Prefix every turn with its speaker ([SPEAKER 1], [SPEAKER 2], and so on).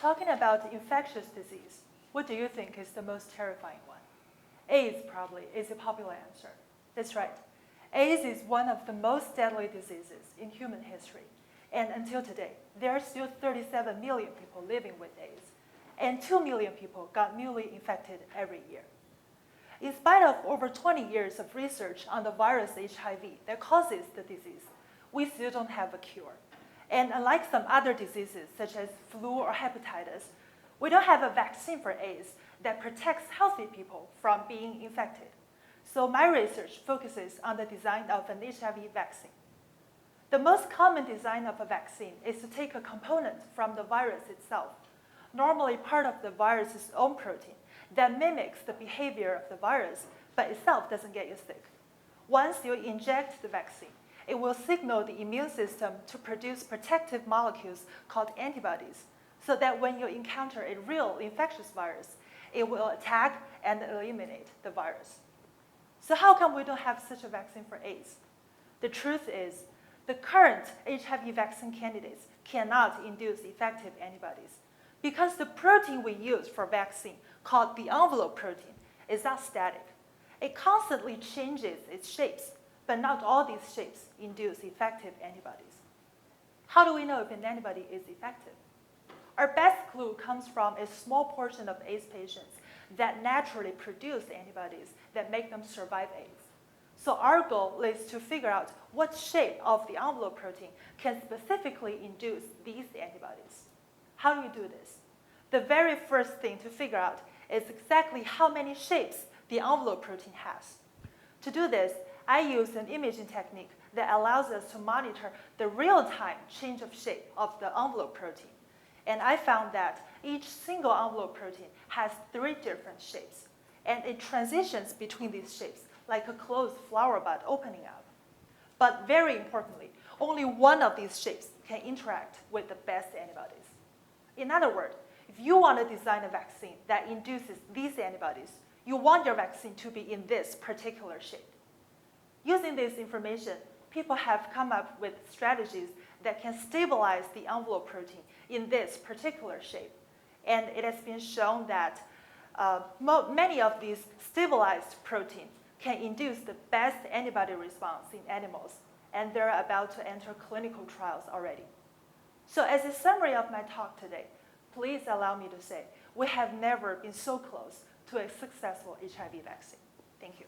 [SPEAKER 1] Talking about infectious disease, what do you think is the most terrifying one? AIDS probably is a popular answer. That's right. AIDS is one of the most deadly diseases in human history. And until today, there are still 37 million people living with AIDS, and 2 million people got newly infected every year. In spite of over 20 years of research on the virus HIV that causes the disease, we still don't have a cure. And unlike some other diseases, such as flu or hepatitis, we don't have a vaccine for AIDS that protects healthy people from being infected. So my research focuses on the design of an HIV vaccine. The most common design of a vaccine is to take a component from the virus itself, normally part of the virus's own protein, that mimics the behavior of the virus, but itself doesn't get you sick. Once you inject the vaccine, it will signal the immune system to produce protective molecules called antibodies, so that when you encounter a real infectious virus, it will attack and eliminate the virus. So how come we don't have such a vaccine for AIDS? The truth is, the current HIV vaccine candidates cannot induce effective antibodies because the protein we use for vaccine, called the envelope protein, is not static. It constantly changes its shapes, but not all these shapes induce effective antibodies. How do we know if an antibody is effective? Our best clue comes from a small portion of AIDS patients that naturally produce antibodies that make them survive AIDS. So our goal is to figure out what shape of the envelope protein can specifically induce these antibodies. How do we do this? The very first thing to figure out is exactly how many shapes the envelope protein has. To do this, I use an imaging technique that allows us to monitor the real-time change of shape of the envelope protein. And I found that each single envelope protein has 3 different shapes, and it transitions between these shapes like a closed flower bud opening up. But very importantly, only one of these shapes can interact with the best antibodies. In other words, if you want to design a vaccine that induces these antibodies, you want your vaccine to be in this particular shape. Using this information, people have come up with strategies that can stabilize the envelope protein in this particular shape. And it has been shown that many of these stabilized proteins can induce the best antibody response in animals, and they're about to enter clinical trials already. So as a summary of my talk today, please allow me to say, we have never been so close to a successful HIV vaccine. Thank you.